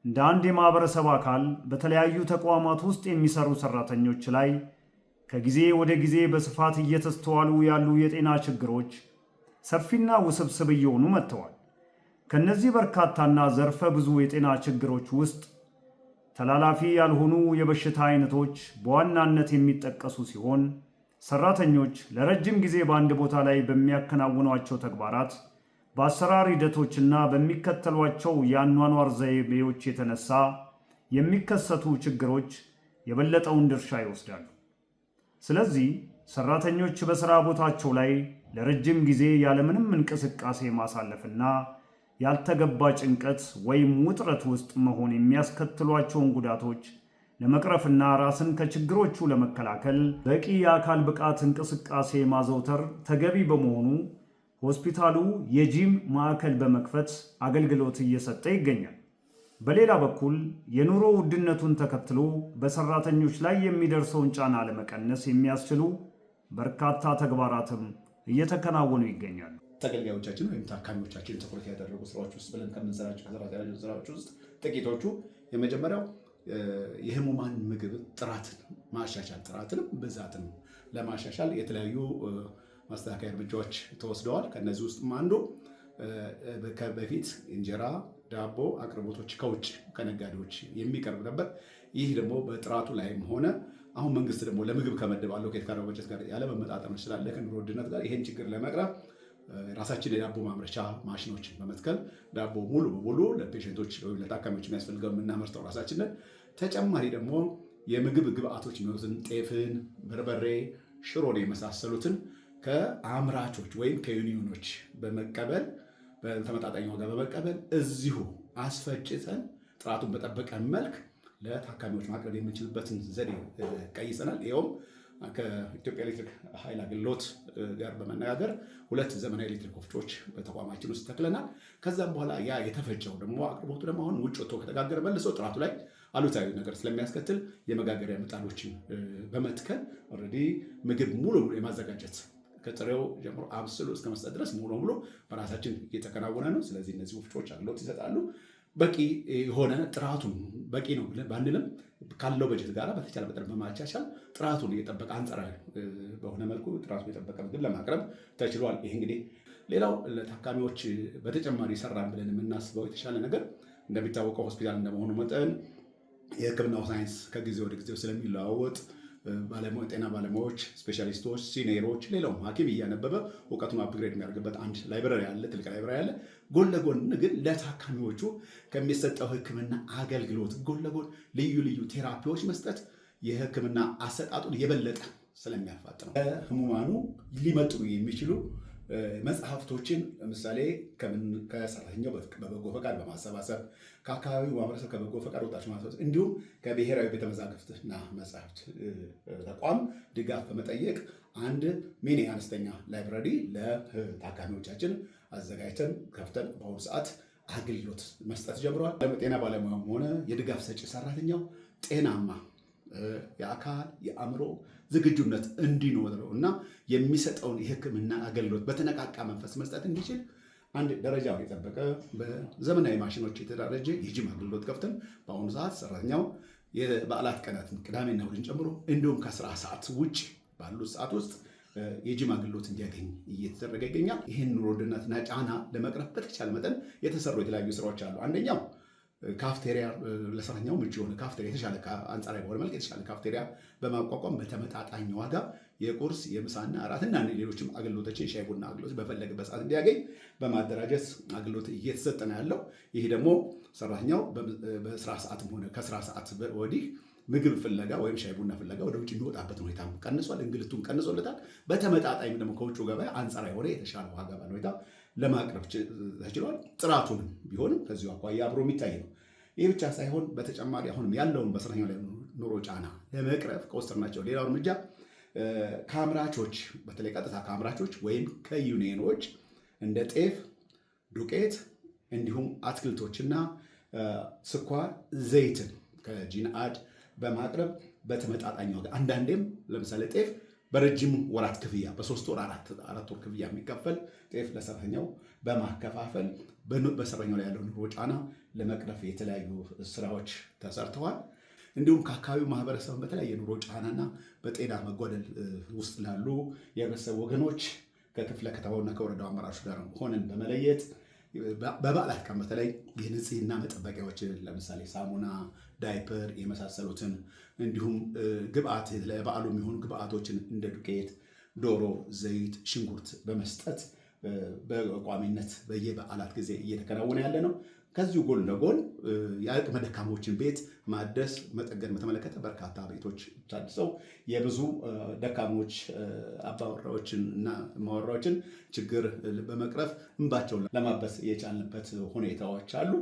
እንደ አንድ የማህበረሰብ አካል በተለያዩ ተቋማት ውስጥ የሚሰሩ ሰራተኞች ላይ ከጊዜ ወደ ጊዜ በስፋት እየተስተዋሉ ያሉ የጤና ችግሮች ሰፊና ውስብስብ እየሆኑ መጥተዋል። ከነዚህ በርካታና ዘርፈ ብዙ የጤና ችግሮች ውስጥ ተላላፊ ያልሆኑ የበሽታ አይነቶች በዋናነት የሚጠቀሱ ሲሆን ሰራተኞች ለረጅም ጊዜ በአንድ ቦታ ላይ በሚያከናውኗቸው ተግባራት፣ በአሰራር ሂደቶችና በሚከተሏቸው የአኗኗር ዘይቤዎች የተነሳ የሚከሰቱ ችግሮች የበለጠውን ድርሻ ይወስዳሉ። ስለዚህ ሰራተኞች በሥራ ቦታቸው ላይ ለረጅም ጊዜ ያለምንም እንቅስቃሴ ማሳለፍና ያልተገባ ጭንቀት ወይም ውጥረት ውስጥ መሆን የሚያስከትሏቸውን ጉዳቶች ለመቅረፍና ራስን ከችግሮቹ ለመከላከል በቂ የአካል ብቃት እንቅስቃሴ ማዘውተር ተገቢ በመሆኑ ሆስፒታሉ የጂም ማዕከል በመክፈት አገልግሎት እየሰጠ ይገኛል። በሌላ በኩል የኑሮ ውድነቱን ተከትሎ በሰራተኞች ላይ የሚደርሰውን ጫና ለመቀነስ የሚያስችሉ በርካታ ተግባራትም እየተከናወኑ ይገኛሉ። ተገልጋዮቻችን ወይም ታካሚዎቻችን ትኩረት ያደረጉ ስራዎች ውስጥ ብለን ከምንሰራቸው ስራዎች ውስጥ ጥቂቶቹ፣ የመጀመሪያው የህሙማን ምግብ ጥራትን ማሻሻል፣ ጥራትንም ብዛትንም ለማሻሻል የተለያዩ ማስተካከያ እርምጃዎች ተወስደዋል። ከነዚህ ውስጥ አንዱ በፊት እንጀራ፣ ዳቦ አቅርቦቶች ከውጭ ከነጋዴዎች የሚቀርብ ነበር። ይህ ደግሞ በጥራቱ ላይም ሆነ አሁን መንግስት ደግሞ ለምግብ ከመደባለው ኬት ካለው በጀት ጋር ያለ መመጣጠን ስላለ ከኑሮ ውድነት ጋር ይሄን ችግር ለመቅረፍ ራሳችን የዳቦ ማምረቻ ማሽኖችን በመትከል ዳቦ ሙሉ በሙሉ ለፔሸንቶች ወይም ለታካሚዎች የሚያስፈልገው የምናመርተው ራሳችን ነን። ተጨማሪ ደግሞ የምግብ ግብአቶች የሚሆኑትን ጤፍን፣ በርበሬ፣ ሽሮን የመሳሰሉትን ከአምራቾች ወይም ከዩኒዮኖች በመቀበል በተመጣጣኝ ዋጋ በመቀበል እዚሁ አስፈጭተን ጥራቱን በጠበቀ መልክ ለታካሚዎች ማቅረብ የምንችልበትን ዘዴ ቀይሰናል። ይኸውም ከኢትዮጵያ ኤሌክትሪክ ኃይል አገልግሎት ጋር በመነጋገር 2 ዘመናዊ ኤሌክትሪክ ወፍጮች በተቋማችን ውስጥ ተክለናል። ከዛም በኋላ ያ የተፈጨው ደግሞ አቅርቦቱ ደግሞ አሁን ውጭ ወጥቶ ከተጋገረ መልሶ ጥራቱ ላይ አሉታዊ ነገር ስለሚያስከትል የመጋገሪያ ምጣዶችን በመትከል ኦልሬዲ ምግብ ሙሉ የማዘጋጀት ከጥሬው ጀምሮ አብስሎ እስከ መስጠት ድረስ ሙሉ ሙሉ በራሳችን እየተከናወነ ነው። ስለዚህ እነዚህ ወፍጮች አገልግሎት ይሰጣሉ። በቂ የሆነ ጥራቱን በቂ ነው ባንልም ካለው በጀት ጋር በተቻለ መጠን በማቻቻል ጥራቱን እየጠበቀ አንጻራዊ በሆነ መልኩ ጥራቱን የጠበቀ ምግብ ለማቅረብ ተችሏል። ይሄ እንግዲህ ሌላው ለታካሚዎች በተጨማሪ ሰራን ብለን የምናስበው የተሻለ ነገር እንደሚታወቀው ሆስፒታል እንደመሆኑ መጠን የሕክምናው ሳይንስ ከጊዜ ወደ ጊዜ ስለሚለዋወጥ ጤና ባለሙያዎች፣ ስፔሻሊስቶች፣ ሲኒየሮች፣ ሌላውም ሐኪም እያነበበ እውቀቱን አፕግሬድ የሚያደርግበት አንድ ላይብረሪ አለ፣ ትልቅ ላይብረሪ አለ። ጎን ለጎን ግን ለታካሚዎቹ ከሚሰጠው ሕክምና አገልግሎት ጎን ለጎን ልዩ ልዩ ቴራፒዎች መስጠት የሕክምና አሰጣጡን የበለጠ ስለሚያፋጥነው ህሙማኑ ሊመጥኑ የሚችሉ መጽሐፍቶችን ለምሳሌ ከሰራተኛው በበጎ ፈቃድ በማሰባሰብ ከአካባቢው ማህበረሰብ ከበጎ ፈቃድ ወጣች ማሰባሰብ እንዲሁም ከብሔራዊ ቤተ መዛግብትና መጽሐፍት ተቋም ድጋፍ በመጠየቅ አንድ ሚኒ አነስተኛ ላይብረሪ ለታካሚዎቻችን አዘጋጅተን ከፍተን በአሁኑ ሰዓት አገልግሎት መስጠት ጀምሯል። ጤና ባለሙያውም ሆነ የድጋፍ ሰጪ ሰራተኛው ጤናማ የአካል የአእምሮ ዝግጁነት እንዲኖረው እና የሚሰጠውን የሕክምና አገልግሎት በተነቃቃ መንፈስ መስጠት እንዲችል አንድ ደረጃውን የጠበቀ በዘመናዊ ማሽኖች የተደራጀ የጂም አገልግሎት ከፍተን በአሁኑ ሰዓት ሰራተኛው የበዓላት ቀናትን ቅዳሜና እሑድን ጨምሮ እንዲሁም ከስራ ሰዓት ውጭ ባሉት ሰዓት ውስጥ የጂም አገልግሎት እንዲያገኝ እየተደረገ ይገኛል። ይህን ኑሮ ውድነትና ጫና ለመቅረፍ በተቻለ መጠን የተሰሩ የተለያዩ ስራዎች አሉ። አንደኛው ካፍቴሪያ ለሰራተኛው ምቹ የሆነ ካፍቴሪያ የተሻለ አንጻራዊ በሆነ መልክ የተሻለ ካፍቴሪያ በማቋቋም በተመጣጣኝ ዋጋ የቁርስ የምሳና እራትና ሌሎችም አገልግሎቶች የሻይ ቡና አገልግሎት በፈለገበት ሰዓት እንዲያገኝ በማደራጀት አገልግሎት እየተሰጠ ነው ያለው። ይህ ደግሞ ሰራተኛው በስራ ሰዓትም ሆነ ከስራ ሰዓት ወዲህ ምግብ ፍለጋ ወይም ሻይ ቡና ፍለጋ ወደ ውጭ የሚወጣበት ሁኔታ ቀንሷል። እንግልቱን ቀንሶለታል። በተመጣጣኝ ደግሞ ከውጭ ገበያ አንጻራዊ የሆነ የተሻለ ዋጋ ባለው ሁኔታ ለማቅረብ ተችሏል። ጥራቱንም ቢሆንም ከዚሁ አኳያ አብሮ የሚታይ ነው። ይህ ብቻ ሳይሆን በተጨማሪ አሁንም ያለውን በሰራተኛው ላይ ኑሮ ጫና ለመቅረፍ ከወሰድናቸው ሌላው እርምጃ ከአምራቾች በተለይ ቀጥታ ከአምራቾች ወይም ከዩኒየኖች እንደ ጤፍ፣ ዱቄት እንዲሁም አትክልቶችና ስኳር፣ ዘይትን ከጂንአድ በማቅረብ በተመጣጣኝ ዋጋ አንዳንዴም ለምሳሌ ጤፍ በረጅም ወራት ክፍያ በ3 ወር 4 ወር ክፍያ የሚከፈል ጤፍ ለሰራተኛው በማከፋፈል በሰራተኛው ላይ ያለው ኑሮ ጫና ለመቅረፍ የተለያዩ ስራዎች ተሰርተዋል። እንዲሁም ከአካባቢው ማህበረሰብ በተለያየ ኑሮ ጫናና በጤና መጓደል ውስጥ ላሉ የህብረተሰብ ወገኖች ከክፍለ ከተማውና ከወረዳው አመራሮች ጋር ሆነን በመለየት በበዓላት ቀን በተለይ የንጽህና መጠበቂያዎችን ለምሳሌ ሳሙና፣ ዳይፐር የመሳሰሉትን እንዲሁም ግብአት ለበዓሉ የሚሆኑ ግብአቶችን እንደ ዱቄት፣ ዶሮ፣ ዘይት፣ ሽንኩርት በመስጠት በቋሚነት በየበዓላት ጊዜ እየተከናወነ ያለ ነው። ከዚሁ ጎን ለጎን የአቅመ ደካሞችን ቤት ማደስ መጠገን በተመለከተ በርካታ ቤቶች ታድሰው የብዙ ደካሞች አባወራዎችን እና ማወራዎችን ችግር በመቅረፍ እንባቸውን ለማበስ የቻልንበት ሁኔታዎች አሉ።